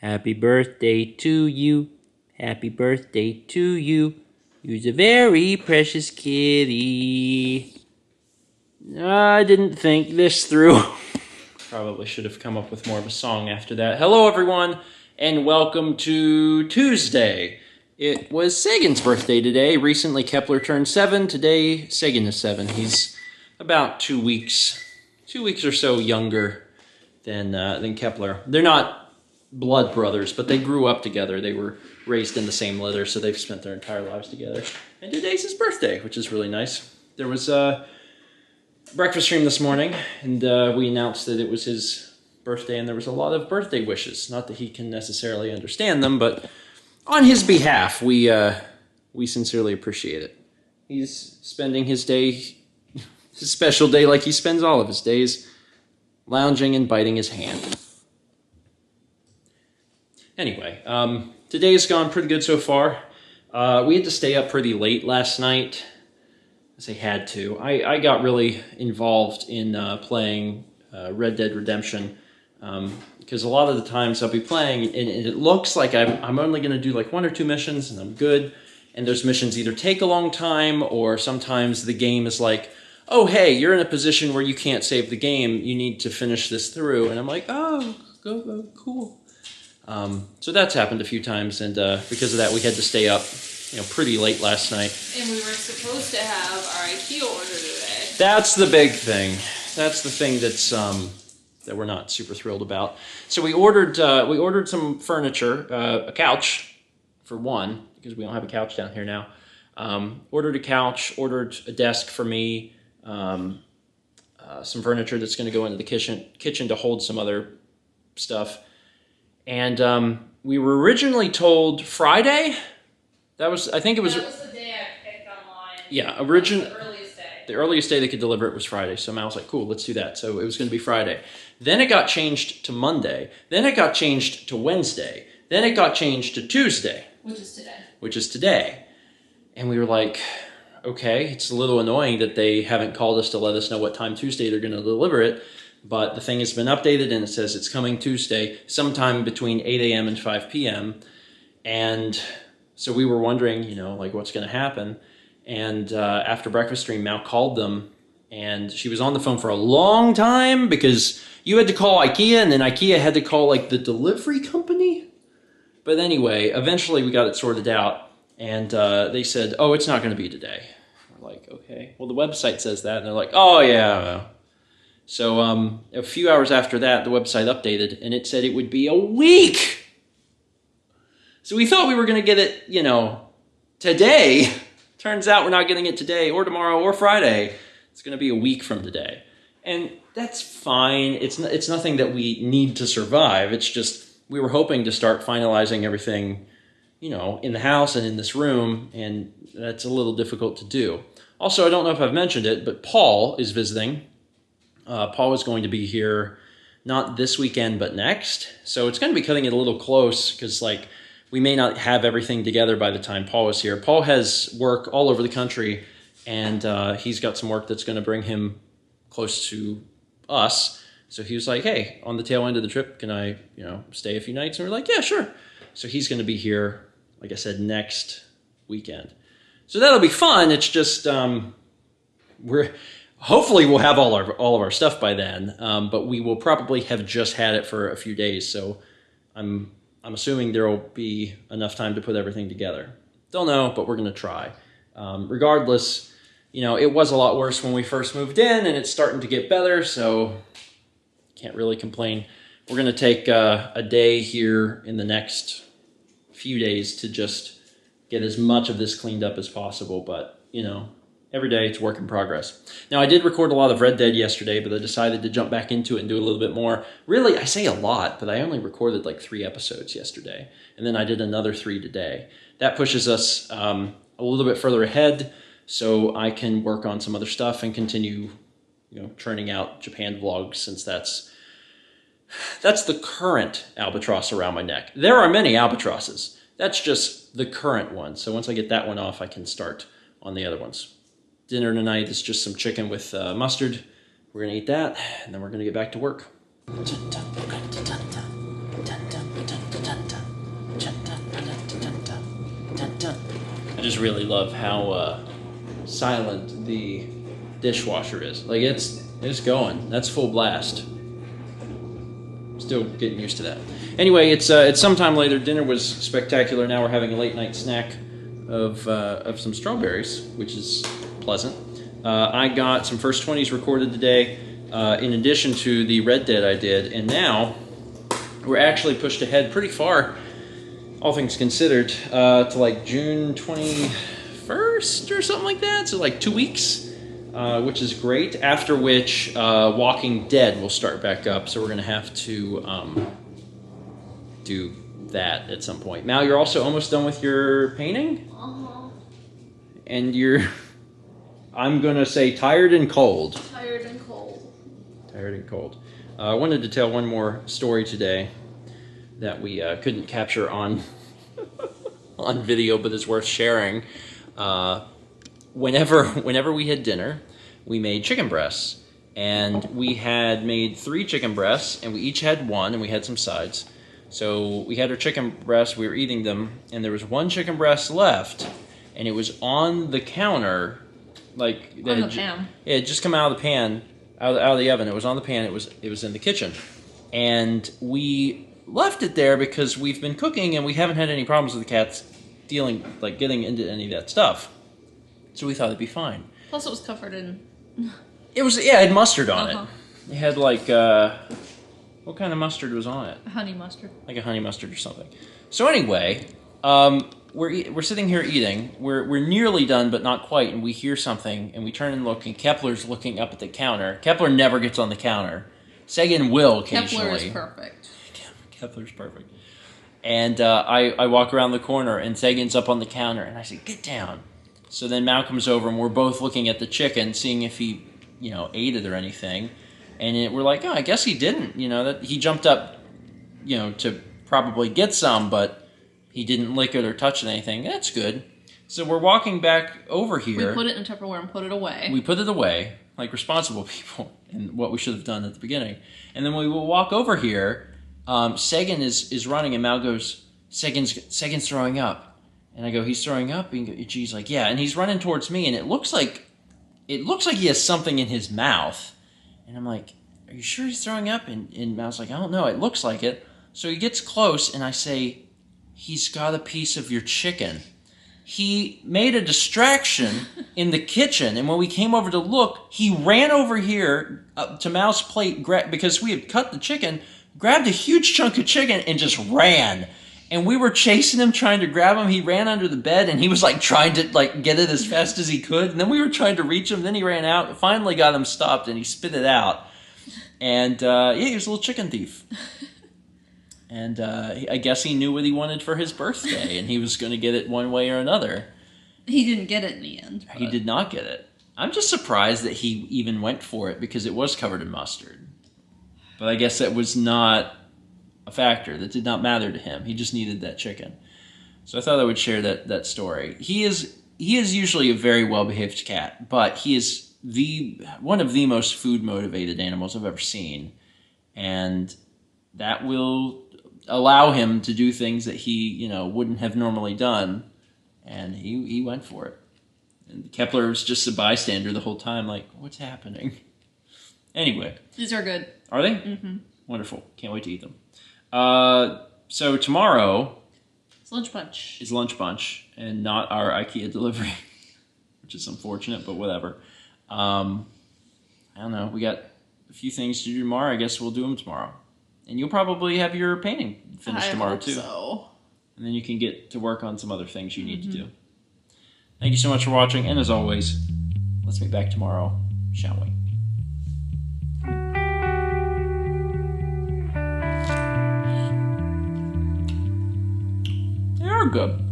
Happy birthday to you. Happy birthday to you. You're a very precious kitty. I didn't think this through. Probably should have come up with more of a song after that. Hello, everyone, and welcome to Tuesday. It was Sagan's birthday today. Recently, Kepler turned 7. Today, Sagan is 7. He's about 2 weeks or so younger than Kepler. They're not blood brothers, but they grew up together. They were raised in the same litter, so they've spent their entire lives together. And today's his birthday, which is really nice. There was a breakfast stream this morning, and we announced that it was his birthday, and there was a lot of birthday wishes. Not that he can necessarily understand them, but on his behalf, we sincerely appreciate it. He's spending his day, his special day, like he spends all of his days, lounging and biting his hand. Anyway, today's gone pretty good so far. We had to stay up pretty late last night. I say had to. I got really involved in playing Red Dead Redemption because a lot of the times I'll be playing and it looks like I'm only going to do like 1 or 2 missions and I'm good. And those missions either take a long time or sometimes the game is like, oh, hey, you're in a position where you can't save the game. You need to finish this through. And I'm like, oh, go, cool. So that's happened a few times, and because of that, we had to stay up, pretty late last night. And we were supposed to have our IKEA order today. That's the big thing. That's the thing that's that we're not super thrilled about. So we ordered some furniture, a couch for one, because we don't have a couch down here now. Ordered a couch, ordered a desk for me, some furniture that's going to go into the kitchen to hold some other stuff. And we were originally told Friday. That was the day I picked online. Yeah, the earliest day. The earliest day they could deliver it was Friday. So Mal was like, cool, let's do that. So it was going to be Friday. Then it got changed to Monday. Then it got changed to Wednesday. Then it got changed to Tuesday. Which is today. And we were like, okay, it's a little annoying that they haven't called us to let us know what time Tuesday they're going to deliver it. But the thing has been updated, and it says it's coming Tuesday, sometime between 8 a.m. and 5 p.m. And so we were wondering, what's going to happen. And after breakfast stream, Mal called them, and she was on the phone for a long time because you had to call IKEA, and then IKEA had to call, the delivery company. But anyway, eventually we got it sorted out, and they said, oh, it's not going to be today. We're like, okay. Well, the website says that, and they're like, oh, yeah. So a few hours after that, the website updated, and it said it would be a week. So we thought we were going to get it, today. Turns out we're not getting it today or tomorrow or Friday. It's going to be a week from today. And that's fine. It's nothing that we need to survive. It's just we were hoping to start finalizing everything, in the house and in this room, and that's a little difficult to do. Also, I don't know if I've mentioned it, but Paul is visiting. Paul is going to be here not this weekend, but next. So it's going to be cutting it a little close because, we may not have everything together by the time Paul is here. Paul has work all over the country, and he's got some work that's going to bring him close to us. So he was like, hey, on the tail end of the trip, can I, stay a few nights? And we're like, yeah, sure. So he's going to be here, like I said, next weekend. So that'll be fun. It's just hopefully we'll have all of our stuff by then, but we will probably have just had it for a few days. So I'm assuming there will be enough time to put everything together. Don't know, but we're going to try. Regardless, it was a lot worse when we first moved in, and it's starting to get better, so can't really complain. We're going to take a day here in the next few days to just get as much of this cleaned up as possible, but, every day it's work in progress. Now, I did record a lot of Red Dead yesterday, but I decided to jump back into it and do a little bit more. Really, I say a lot, but I only recorded 3 episodes yesterday, and then I did another 3 today. That pushes us a little bit further ahead, so I can work on some other stuff and continue, churning out Japan vlogs, since that's the current albatross around my neck. There are many albatrosses. That's just the current one. So once I get that one off, I can start on the other ones. Dinner tonight is just some chicken with mustard. We're going to eat that, and then we're going to get back to work. I just really love how silent the dishwasher is. Like it's going. That's full blast. Still getting used to that. Anyway, it's sometime later. Dinner was spectacular. Now we're having a late night snack of some strawberries, which is pleasant. I got some First 20s recorded today, in addition to the Red Dead I did, and now we're actually pushed ahead pretty far, all things considered, to like June 21st or something like that. So like 2 weeks, which is great. After which, Walking Dead will start back up. So we're gonna have to do that at some point. Mal, you're also almost done with your painting, and you're, I'm gonna say, tired and cold. Tired and cold. Tired and cold. I wanted to tell one more story today that we couldn't capture on on video, but is worth sharing. Whenever we had dinner, we made chicken breasts, and we had made 3 chicken breasts, and we each had one, and we had some sides. So we had our chicken breasts, we were eating them, and there was 1 chicken breast left, and it was on the counter, like on the pan. It had just come out of the pan, out of the oven. It was on the pan. It was in the kitchen, and we left it there because we've been cooking and we haven't had any problems with the cats getting into any of that stuff. So we thought it'd be fine. Plus, it was covered in. It had mustard on it. It had like what kind of mustard was on it? Honey mustard. Like a honey mustard or something. So anyway, we're sitting here eating. We're nearly done, but not quite. And we hear something, and we turn and look, and Kepler's looking up at the counter. Kepler never gets on the counter. Sagan will occasionally. Kepler is perfect. Kepler's perfect. And I walk around the corner, and Sagan's up on the counter, and I say, "Get down." So then Mal comes over, and we're both looking at the chicken, seeing if he, ate it or anything. And we're like, "Oh, I guess he didn't." That he jumped up, to probably get some, but he didn't lick it or touch anything. That's good. So we're walking back over here. We put it in Tupperware and put it away. We put it away, like responsible people, and what we should have done at the beginning. And then we will walk over here. Sagan is running, and Mal goes, Sagan's throwing up. And I go, he's throwing up? And she's like, yeah. And he's running towards me, and it looks like he has something in his mouth. And I'm like, are you sure he's throwing up? And Mal's like, I don't know. It looks like it. So he gets close, and I say, he's got a piece of your chicken. He made a distraction in the kitchen, and when we came over to look, he ran over here to Mal's plate because we had cut the chicken, grabbed a huge chunk of chicken, and just ran. And we were chasing him, trying to grab him. He ran under the bed, and he was trying to get it as fast as he could. And then we were trying to reach him. Then he ran out. Finally got him stopped, and he spit it out. And he was a little chicken thief. And I guess he knew what he wanted for his birthday, and he was going to get it one way or another. He didn't get it in the end. He did not get it. I'm just surprised that he even went for it, because it was covered in mustard. But I guess that was not a factor. That did not matter to him. He just needed that chicken. So I thought I would share that story. He is usually a very well-behaved cat, but he is one of the most food-motivated animals I've ever seen. And that will allow him to do things that he, wouldn't have normally done. And he went for it. And Kepler was just a bystander the whole time, like, what's happening? Anyway. These are good. Are they? Mm-hmm. Wonderful. Can't wait to eat them. So tomorrow it's lunch bunch. Is lunch bunch, and not our IKEA delivery, which is unfortunate, but whatever. I don't know. We got a few things to do tomorrow. I guess we'll do them tomorrow. And you'll probably have your painting finished tomorrow, too. So. And then you can get to work on some other things you need to do. Thank you so much for watching, and as always, let's meet back tomorrow, shall we? They're good.